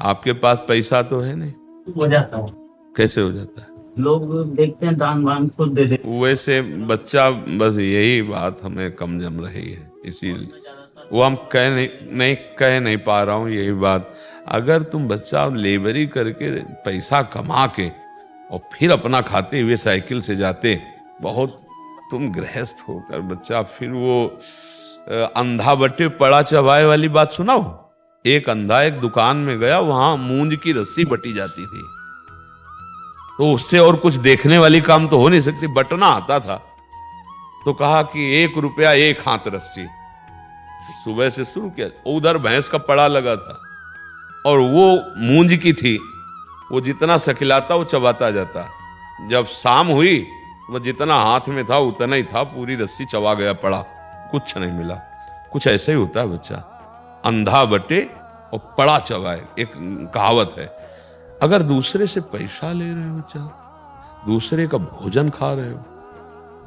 आपके पास पैसा तो है नहीं, हो जाता है। कैसे हो जाता है? लोग देखते हैं दान वान खुद दे देते वैसे बच्चा, बस यही बात हमें कम जम रही है, इसीलिए वो हम कह नहीं पा रहा हूँ यही बात। अगर तुम बच्चा लेबरी करके पैसा कमा के और फिर अपना खाते हुए साइकिल से जाते, बहुत तुम गृहस्थ होकर बच्चा, फिर वो अंधा बटे पड़ा चबाए वाली बात सुनाओ। एक अंधा एक दुकान में गया, वहां मूंज की रस्सी बटी जाती थी, तो उससे और कुछ देखने वाली काम तो हो नहीं सकती, बटना आता था। तो कहा कि 1 रुपया 1 हाथ रस्सी। सुबह से शुरू किया, उधर भैंस का पड़ा लगा था और वो मूंज की थी, वो जितना सखिलाता वो चबाता जाता। जब शाम हुई, वो जितना हाथ में था उतना ही था, पूरी रस्सी चबा गया, पड़ा, कुछ नहीं मिला। कुछ ऐसा ही होता है बच्चा, अंधा बटे और पड़ा चबाए, एक कहावत है। अगर दूसरे से पैसा ले रहे हो बच्चा, दूसरे का भोजन खा रहे हो,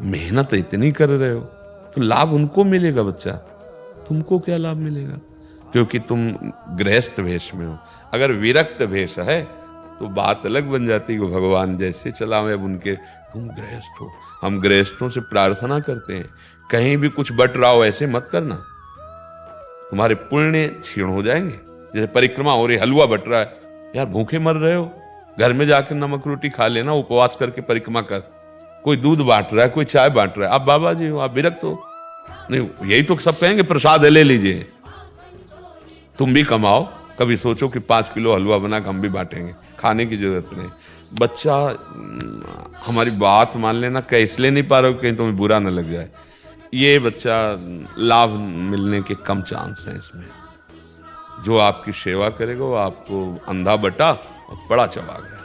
मेहनत इतनी कर रहे हो, तो लाभ उनको मिलेगा बच्चा, तुमको क्या लाभ मिलेगा? क्योंकि तुम गृहस्थ वेश में हो। अगर विरक्त वेश है तो बात अलग बन जाती है, भगवान जैसे चलावे अब उनके, तुम गृहस्थ हो। हम गृहस्थों से प्रार्थना करते हैं, कहीं भी कुछ बट रहा हो ऐसे मत करना, तुम्हारे पुण्य क्षीण हो जाएंगे। जैसे परिक्रमा हो रही, हलवा बट रहा है, यार भूखे मर रहे हो, घर में जाकर नमक रोटी खा लेना, उपवास करके परिक्रमा कर। कोई दूध बांट रहा है, कोई चाय बांट रहा है, आप बाबा जी हो, आप विरक्त हो? नहीं, यही तो सब कहेंगे, प्रसाद ले लीजिए। तुम भी कमाओ, कभी सोचो कि 5 किलो हलवा बना के हम भी बांटेंगे, खाने की जरूरत नहीं। बच्चा हमारी बात मान लेना, कह इसलिए नहीं पा रहे हो कहीं तुम्हें बुरा ना लग जाए। ये बच्चा लाभ मिलने के कम चांस हैं इसमें। जो आपकी सेवा करेगा वो आपको अंधा बटा और बड़ा चबा गया।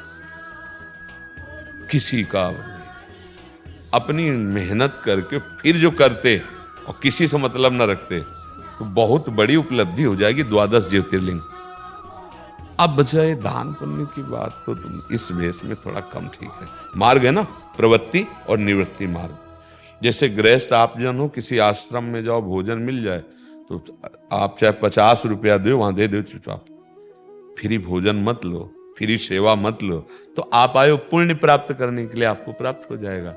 किसी का अपनी मेहनत करके फिर जो करते और किसी से मतलब न रखते, तो बहुत बड़ी उपलब्धि हो जाएगी, 12 ज्योतिर्लिंग। अब बचा ये दान पुण्य की बात, तो तुम इस वेश में थोड़ा कम ठीक है। मार्ग है ना, प्रवृत्ति और निवृत्ति मार्ग। जैसे गृहस्थ आप जन हो, किसी आश्रम में जाओ, भोजन मिल जाए तो आप चाहे 50 रुपया दो, वहां दे दो चुपचाप, फ्री भोजन मत लो, फ्री सेवा मत लो, तो आप आए हो पुण्य प्राप्त करने के लिए, आपको प्राप्त हो जाएगा।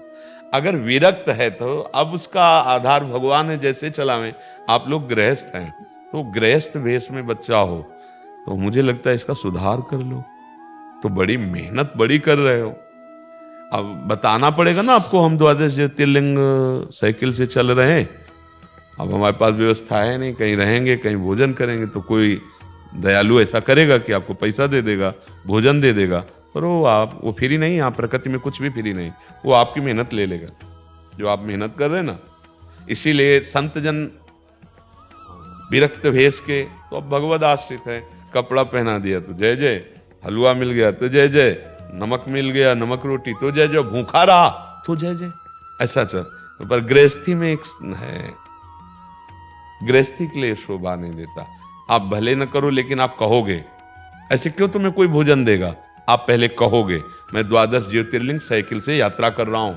अगर विरक्त है तो अब उसका आधार भगवान है, जैसे चलावें। आप लोग गृहस्थ हैं, तो गृहस्थ वेश में बच्चा हो, तो मुझे लगता है इसका सुधार कर लो। तो बड़ी मेहनत बड़ी कर रहे हो, अब बताना पड़ेगा ना आपको, हम 12 ज्योतिर्लिंग साइकिल से चल रहे हैं, अब हमारे पास व्यवस्था है नहीं, कहीं रहेंगे कहीं भोजन करेंगे, तो कोई दयालु ऐसा करेगा कि आपको पैसा दे देगा, भोजन दे देगा, पर वो फ्री नहीं। यहाँ प्रकृति में कुछ भी फ्री नहीं, वो आपकी मेहनत ले लेगा, जो आप मेहनत कर रहे हैं ना। इसीलिए संत जन विरक्त भेष के तो अब भगवद आश्रित है। कपड़ा पहना दिया तो जय जय, हलवा मिल गया तो जय जय, नमक मिल गया, नमक रोटी तो जय जय, भूखा रहा तो जय जय, ऐसा चल। पर गृहस्थी में एक है, गृहस्थी के लिए शोभा नहीं देता। आप भले न करो, लेकिन आप कहोगे, ऐसे क्यों तुम्हें कोई भोजन देगा? आप पहले कहोगे, मैं 12 ज्योतिर्लिंग साइकिल से यात्रा कर रहा हूं,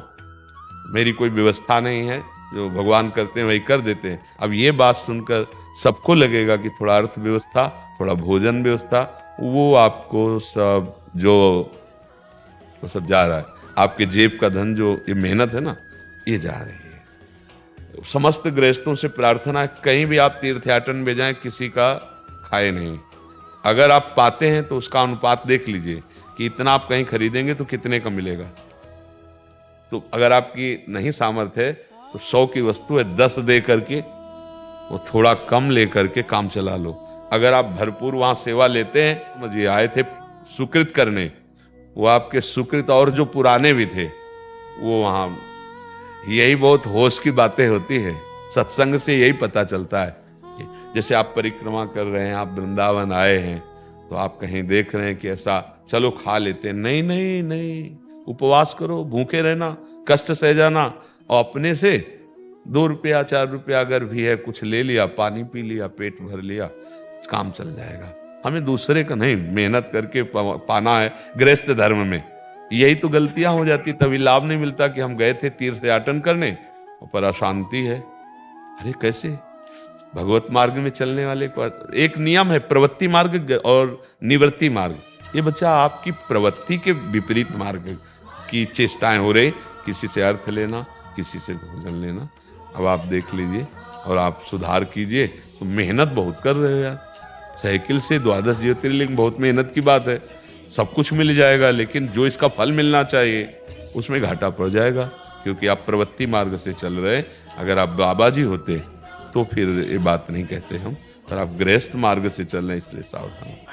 मेरी कोई व्यवस्था नहीं है, जो भगवान करते हैं वही कर देते हैं। अब ये बात सुनकर सबको लगेगा कि थोड़ा अर्थव्यवस्था, थोड़ा भोजन व्यवस्था, वो आपको सब जो वो सब जा रहा है, आपके जेब का धन, जो ये मेहनत है ना, ये जा रही है। समस्त गृहस्थों से प्रार्थना है, कहीं भी आप तीर्थयाटन में जाएं, किसी का खाए नहीं। अगर आप पाते हैं तो उसका अनुपात देख लीजिए कि इतना आप कहीं खरीदेंगे तो कितने का मिलेगा। तो अगर आपकी नहीं सामर्थ्य है तो 100 की वस्तु है 10 दे करके, वो थोड़ा कम ले करके काम चला लो। अगर आप भरपूर वहां सेवा लेते हैं, मुझे आए थे सुकृत करने, वो आपके सुकृत और जो पुराने भी थे वो वहां, यही बहुत होश की बातें होती है, सत्संग से यही पता चलता है। जैसे आप परिक्रमा कर रहे हैं, आप वृंदावन आए हैं, तो आप कहीं देख रहे हैं कि ऐसा चलो खा लेते हैं, नहीं नहीं नहीं, उपवास करो, भूखे रहना, कष्ट सह जाना, और अपने से 2 रुपया 4 रुपया अगर भी है, कुछ ले लिया, पानी पी लिया, पेट भर लिया, काम चल जाएगा। हमें दूसरे का नहीं, मेहनत करके पाना है गृहस्थ धर्म में। यही तो गलतियां हो जाती, तभी लाभ नहीं मिलता कि हम गए थे तीर्थयाटन करने पर अशांति है। अरे कैसे भगवत मार्ग में चलने वाले को एक नियम है, प्रवृत्ति मार्ग और निवृत्ति मार्ग। ये बच्चा आपकी प्रवृत्ति के विपरीत मार्ग की चेष्टाएं हो रही, किसी से अर्थ लेना, किसी से भोजन लेना। अब आप देख लीजिए और आप सुधार कीजिए। तो मेहनत बहुत कर रहे हो यार, साइकिल से 12 ज्योतिर्लिंग बहुत मेहनत की बात है। सब कुछ मिल जाएगा, लेकिन जो इसका फल मिलना चाहिए उसमें घाटा पड़ जाएगा, क्योंकि आप प्रवृत्ति मार्ग से चल रहे। अगर आप बाबा जी होते तो फिर ये बात नहीं कहते हम, पर आप गृहस्थ मार्ग से चल रहे हैं, इसलिए सावधान।